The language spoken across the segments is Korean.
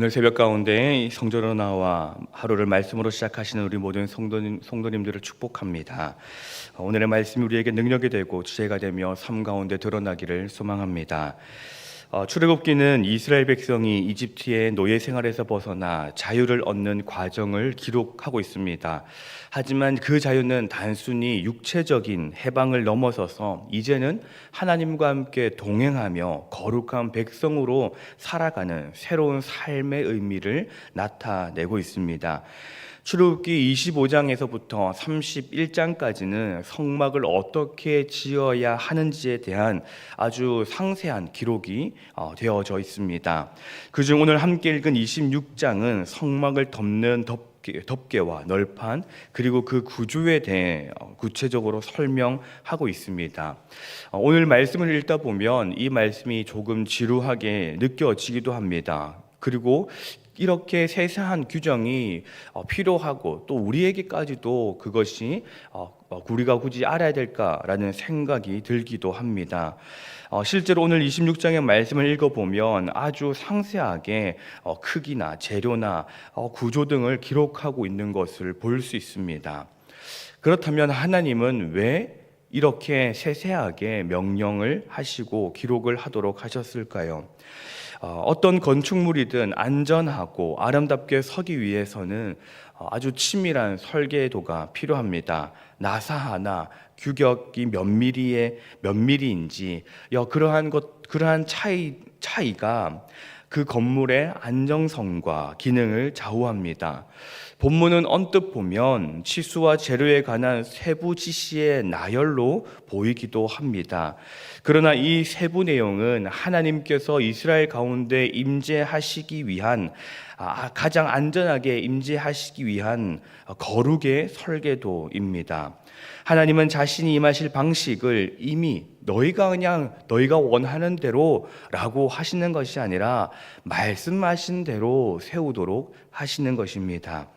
오늘 새벽 가운데 성전으로 나와 하루를 말씀으로 시작하시는 우리 모든 성도님들을 축복합니다. 오늘의 말씀이 우리에게 능력이 되고 지혜가 되며 삶 가운데 드러나기를 소망합니다. 출애굽기는 이스라엘 백성이 이집트의 노예 생활에서 벗어나 자유를 얻는 과정을 기록하고 있습니다. 하지만 그 자유는 단순히 육체적인 해방을 넘어서서 이제는 하나님과 함께 동행하며 거룩한 백성으로 살아가는 새로운 삶의 의미를 나타내고 있습니다. 출애굽기 25장에서부터 31장까지는 성막을 어떻게 지어야 하는지에 대한 아주 상세한 기록이 되어져 있습니다. 그중 오늘 함께 읽은 26장은 성막을 덮는 덮개와 널판 그리고 그 구조에 대해 구체적으로 설명하고 있습니다. 오늘 말씀을 읽다 보면 이 말씀이 조금 지루하게 느껴지기도 합니다. 그리고 이렇게 세세한 규정이 필요하고 또 우리에게까지도 그것이 우리가 굳이 알아야 될까라는 생각이 들기도 합니다. 실제로 오늘 26장의 말씀을 읽어보면 아주 상세하게 크기나 재료나 구조 등을 기록하고 있는 것을 볼 수 있습니다. 그렇다면 하나님은 왜 이렇게 세세하게 명령을 하시고 기록을 하도록 하셨을까요? 어떤 건축물이든 안전하고 아름답게 서기 위해서는 아주 치밀한 설계도가 필요합니다. 나사 하나 규격이 몇 미리인지 그러한 차이가 그 건물의 안정성과 기능을 좌우합니다. 본문은 언뜻 보면 치수와 재료에 관한 세부 지시의 나열로 보이기도 합니다. 그러나 이 세부 내용은 하나님께서 이스라엘 가운데 임재하시기 위한 가장 안전하게 임재하시기 위한 거룩의 설계도입니다. 하나님은 자신이 임하실 방식을 이미 너희가 원하는 대로라고 하시는 것이 아니라 말씀하신 대로 세우도록 하시는 것입니다.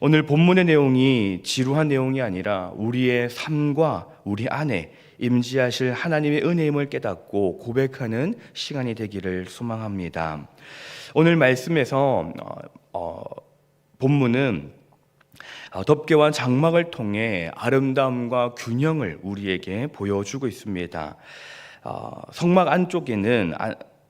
오늘 본문의 내용이 지루한 내용이 아니라 우리의 삶과 우리 안에 임재하실 하나님의 은혜임을 깨닫고 고백하는 시간이 되기를 소망합니다. 오늘 말씀에서 본문은 덮개와 장막을 통해 아름다움과 균형을 우리에게 보여주고 있습니다. 성막 안쪽에는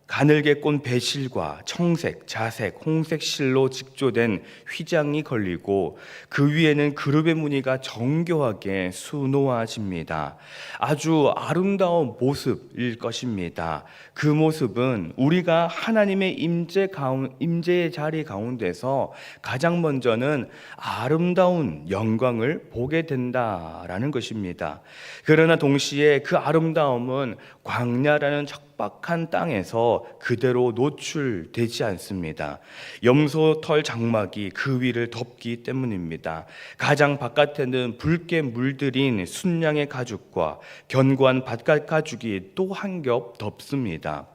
가늘게 꼰 배실과 청색, 자색, 홍색 실로 직조된 휘장이 걸리고 그 위에는 그룹의 무늬가 정교하게 수놓아집니다. 아주 아름다운 모습일 것입니다. 그 모습은 우리가 하나님의 임재의 자리 가운데서 가장 먼저는 아름다운 영광을 보게 된다라는 것입니다. 그러나 동시에 그 아름다움은 광야라는 척박한 땅에서 그대로 노출되지 않습니다. 염소털 장막이 그 위를 덮기 때문입니다. 가장 바깥에는 붉게 물들인 순양의 가죽과 견고한 밭갓 가죽이 또 한 겹 덮습니다.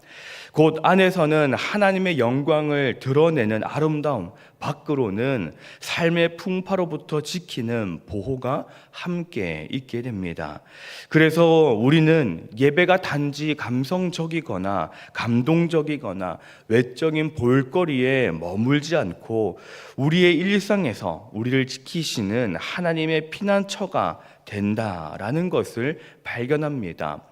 곧 안에서는 하나님의 영광을 드러내는 아름다움, 밖으로는 삶의 풍파로부터 지키는 보호가 함께 있게 됩니다. 그래서 우리는 예배가 단지 감성적이거나 감동적이거나 외적인 볼거리에 머물지 않고 우리의 일상에서 우리를 지키시는 하나님의 피난처가 된다라는 것을 발견합니다.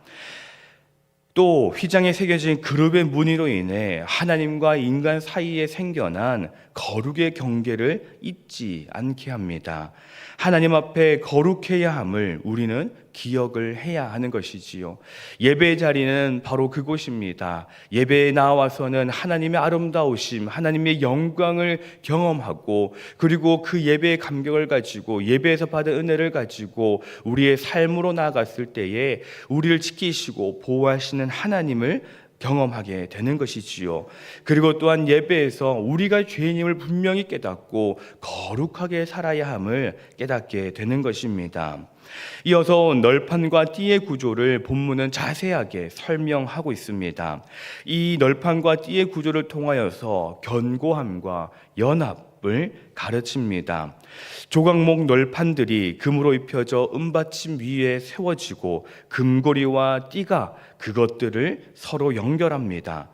또 휘장에 새겨진 그룹의 무늬로 인해 하나님과 인간 사이에 생겨난 거룩의 경계를 잊지 않게 합니다. 하나님 앞에 거룩해야 함을 우리는 기억을 해야 하는 것이지요. 예배의 자리는 바로 그곳입니다. 예배에 나와서는 하나님의 아름다우심, 하나님의 영광을 경험하고 그리고 그 예배의 감격을 가지고 예배에서 받은 은혜를 가지고 우리의 삶으로 나아갔을 때에 우리를 지키시고 보호하시는 하나님을 경험하게 되는 것이지요. 그리고 또한 예배에서 우리가 죄인임을 분명히 깨닫고 거룩하게 살아야 함을 깨닫게 되는 것입니다. 이어서 널판과 띠의 구조를 본문은 자세하게 설명하고 있습니다. 이 널판과 띠의 구조를 통하여서 견고함과 연합을 가르칩니다. 조각목 널판들이 금으로 입혀져 은받침 위에 세워지고 금고리와 띠가 그것들을 서로 연결합니다.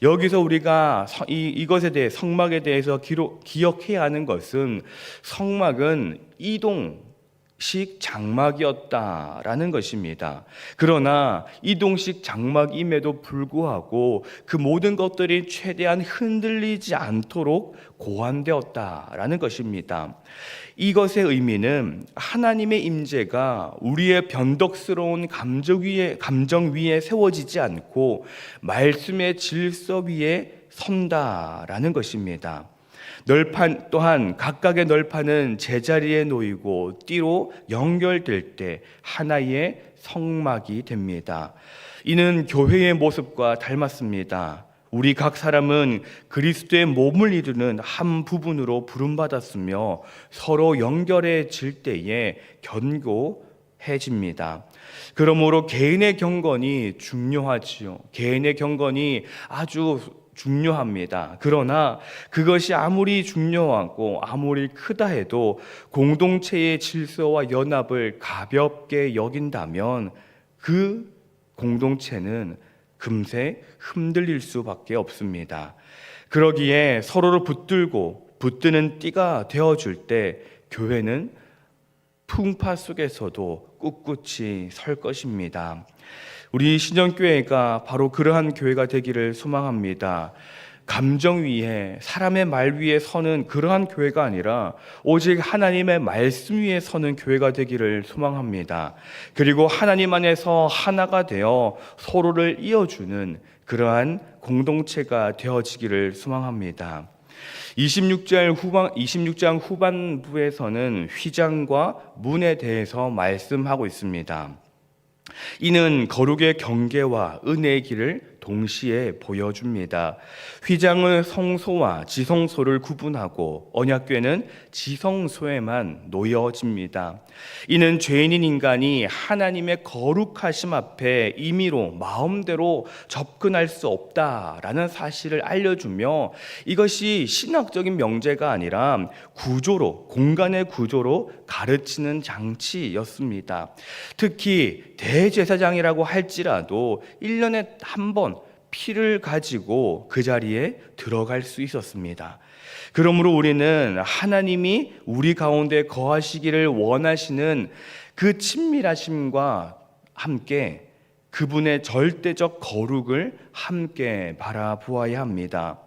여기서 우리가 이것에 대해 성막에 대해서 기억해야 하는 것은 성막은 이동식 장막이었다라는 것입니다. 그러나 이동식 장막임에도 불구하고 그 모든 것들이 최대한 흔들리지 않도록 고안되었다라는 것입니다. 이것의 의미는 하나님의 임재가 우리의 변덕스러운 감정 위에 세워지지 않고 말씀의 질서 위에 선다라는 것입니다. 널판 또한 각각의 널판은 제자리에 놓이고 띠로 연결될 때 하나의 성막이 됩니다. 이는 교회의 모습과 닮았습니다. 우리 각 사람은 그리스도의 몸을 이루는 한 부분으로 부름받았으며 서로 연결해질 때에 견고해집니다. 그러므로 개인의 경건이 중요하지요. 개인의 경건이 아주 중요합니다. 그러나 그것이 아무리 중요하고 아무리 크다 해도 공동체의 질서와 연합을 가볍게 여긴다면 그 공동체는 금세 흔들릴 수밖에 없습니다. 그러기에 서로를 붙드는 띠가 되어줄 때 교회는 풍파 속에서도 꿋꿋이 설 것입니다. 우리 신정교회가 바로 그러한 교회가 되기를 소망합니다. 감정 위에, 사람의 말 위에 서는 그러한 교회가 아니라 오직 하나님의 말씀 위에 서는 교회가 되기를 소망합니다. 그리고 하나님 안에서 하나가 되어 서로를 이어주는 그러한 공동체가 되어지기를 소망합니다. 26장 후반부에서는 휘장과 문에 대해서 말씀하고 있습니다. 이는 거룩의 경계와 은혜의 길을 동시에 보여줍니다. 휘장은 성소와 지성소를 구분하고 언약궤는 지성소에만 놓여집니다. 이는 죄인인 인간이 하나님의 거룩하심 앞에 임의로 마음대로 접근할 수 없다라는 사실을 알려주며 이것이 신학적인 명제가 아니라 공간의 구조로 가르치는 장치였습니다. 특히 대제사장이라고 할지라도 1년에 한 번 피를 가지고 그 자리에 들어갈 수 있었습니다. 그러므로 우리는 하나님이 우리 가운데 거하시기를 원하시는 그 친밀하심과 함께 그분의 절대적 거룩을 함께 바라보아야 합니다.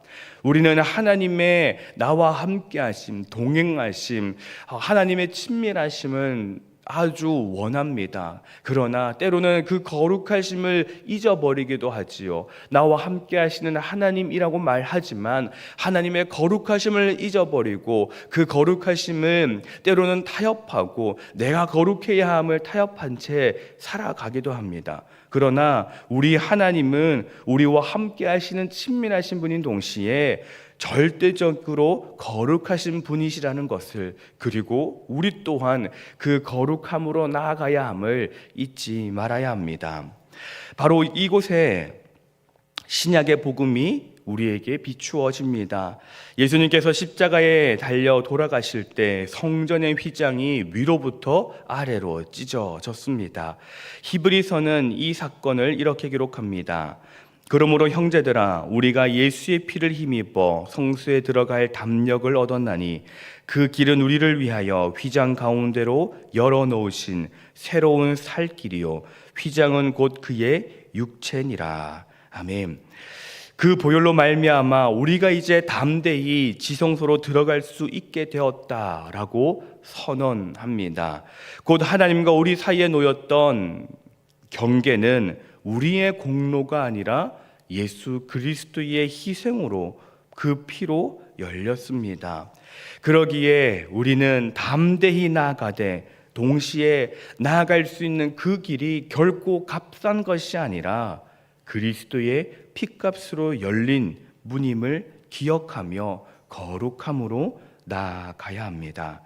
우리는 하나님의 나와 함께하심, 동행하심, 하나님의 친밀하심은 아주 원합니다. 그러나 때로는 그 거룩하심을 잊어버리기도 하지요. 나와 함께 하시는 하나님이라고 말하지만 하나님의 거룩하심을 잊어버리고 그 거룩하심을 때로는 타협하고 내가 거룩해야 함을 타협한 채 살아가기도 합니다. 그러나 우리 하나님은 우리와 함께 하시는 친밀하신 분인 동시에 절대적으로 거룩하신 분이시라는 것을, 그리고 우리 또한 그 거룩함으로 나아가야 함을 잊지 말아야 합니다. 바로 이곳에 신약의 복음이 우리에게 비추어집니다. 예수님께서 십자가에 달려 돌아가실 때 성전의 휘장이 위로부터 아래로 찢어졌습니다. 히브리서는 이 사건을 이렇게 기록합니다. 그러므로 형제들아, 우리가 예수의 피를 힘입어 성소에 들어갈 담력을 얻었나니 그 길은 우리를 위하여 휘장 가운데로 열어놓으신 새로운 살 길이요 휘장은 곧 그의 육체니라. 아멘. 그 보혈로 말미암아 우리가 이제 담대히 지성소로 들어갈 수 있게 되었다라고 선언합니다. 곧 하나님과 우리 사이에 놓였던 경계는 우리의 공로가 아니라 예수 그리스도의 희생으로 그 피로 열렸습니다. 그러기에 우리는 담대히 나아가되 동시에 나아갈 수 있는 그 길이 결코 값싼 것이 아니라 그리스도의 피값으로 열린 문임을 기억하며 거룩함으로 나아가야 합니다.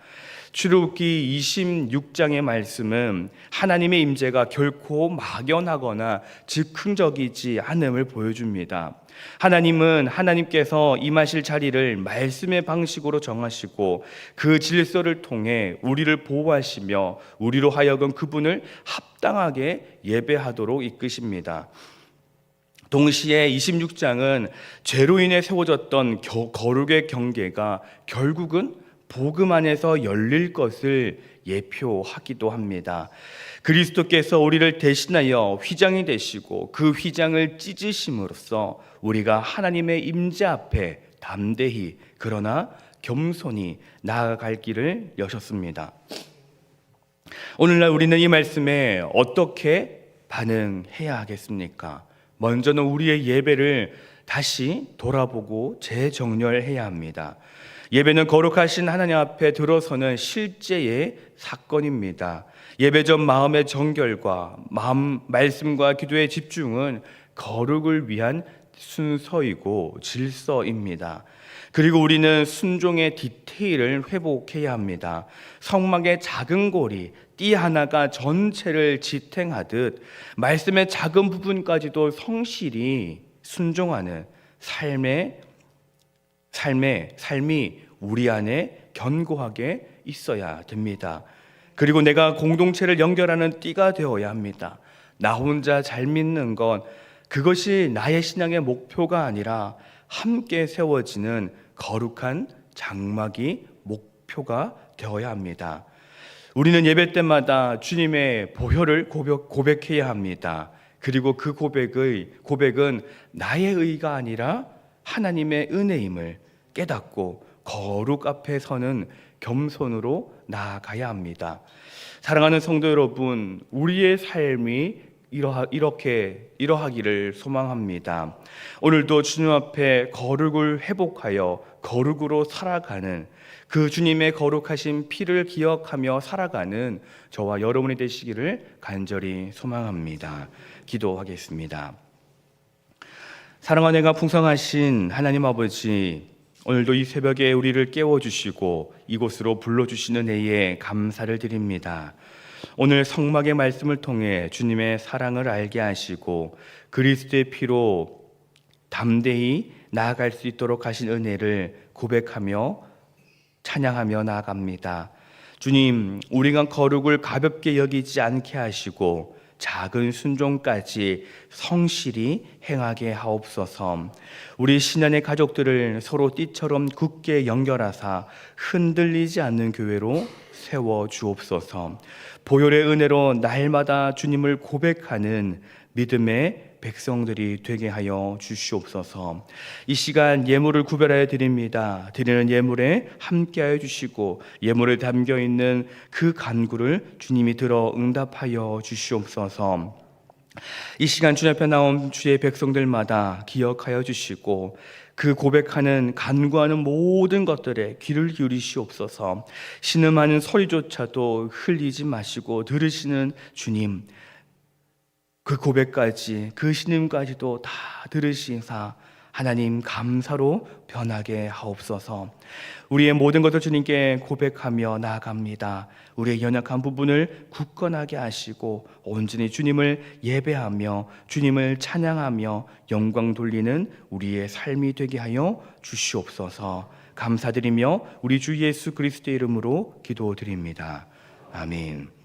출애굽기 26장의 말씀은 하나님의 임재가 결코 막연하거나 즉흥적이지 않음을 보여줍니다. 하나님께서 임하실 자리를 말씀의 방식으로 정하시고 그 질서를 통해 우리를 보호하시며 우리로 하여금 그분을 합당하게 예배하도록 이끄십니다. 동시에 26장은 죄로 인해 세워졌던 거룩의 경계가 결국은 복음 안에서 열릴 것을 예표하기도 합니다. 그리스도께서 우리를 대신하여 휘장이 되시고 그 휘장을 찢으심으로써 우리가 하나님의 임재 앞에 담대히 그러나 겸손히 나아갈 길을 여셨습니다. 오늘날 우리는 이 말씀에 어떻게 반응해야 하겠습니까? 먼저는 우리의 예배를 다시 돌아보고 재정렬해야 합니다. 예배는 거룩하신 하나님 앞에 들어서는 실제의 사건입니다. 예배 전 마음의 정결과 말씀과 기도의 집중은 거룩을 위한 순서이고 질서입니다. 그리고 우리는 순종의 디테일을 회복해야 합니다. 성막의 작은 고리, 띠 하나가 전체를 지탱하듯 말씀의 작은 부분까지도 성실히 순종하는 삶이 우리 안에 견고하게 있어야 됩니다. 그리고 내가 공동체를 연결하는 띠가 되어야 합니다. 나 혼자 잘 믿는 건 그것이 나의 신앙의 목표가 아니라 함께 세워지는 거룩한 장막이 목표가 되어야 합니다. 우리는 예배 때마다 주님의 보혈을 고백해야 합니다. 그리고 그 고백은 나의 의가 아니라 하나님의 은혜임을 깨닫고 거룩 앞에 서는 겸손으로 나아가야 합니다. 사랑하는 성도 여러분, 우리의 삶이 이러하기를 소망합니다. 오늘도 주님 앞에 거룩을 회복하여 거룩으로 살아가는 그 주님의 거룩하신 피를 기억하며 살아가는 저와 여러분이 되시기를 간절히 소망합니다. 기도하겠습니다. 사랑하는 내가 풍성하신 하나님 아버지, 오늘도 이 새벽에 우리를 깨워주시고 이곳으로 불러주시는 애에 감사를 드립니다. 오늘 성막의 말씀을 통해 주님의 사랑을 알게 하시고 그리스도의 피로 담대히 나아갈 수 있도록 하신 은혜를 고백하며 찬양하며 나아갑니다. 주님, 우리가 거룩을 가볍게 여기지 않게 하시고 작은 순종까지 성실히 행하게 하옵소서. 우리 신앙의 가족들을 서로 띠처럼 굳게 연결하사 흔들리지 않는 교회로 세워 주옵소서. 보혈의 은혜로 날마다 주님을 고백하는 믿음의 백성들이 되게 하여 주시옵소서. 이 시간 예물을 구별하여 드립니다. 드리는 예물에 함께하여 주시고 예물에 담겨있는 그 간구를 주님이 들어 응답하여 주시옵소서. 이 시간 주님 앞에 나온 주의 백성들마다 기억하여 주시고 그 고백하는 간구하는 모든 것들에 귀를 기울이시옵소서. 신음하는 소리조차도 흘리지 마시고 들으시는 주님, 그 고백까지 그 신음까지도 다 들으시사 하나님 감사로 변하게 하옵소서. 우리의 모든 것을 주님께 고백하며 나아갑니다. 우리의 연약한 부분을 굳건하게 하시고 온전히 주님을 예배하며 주님을 찬양하며 영광 돌리는 우리의 삶이 되게 하여 주시옵소서. 감사드리며 우리 주 예수 그리스도의 이름으로 기도드립니다. 아멘.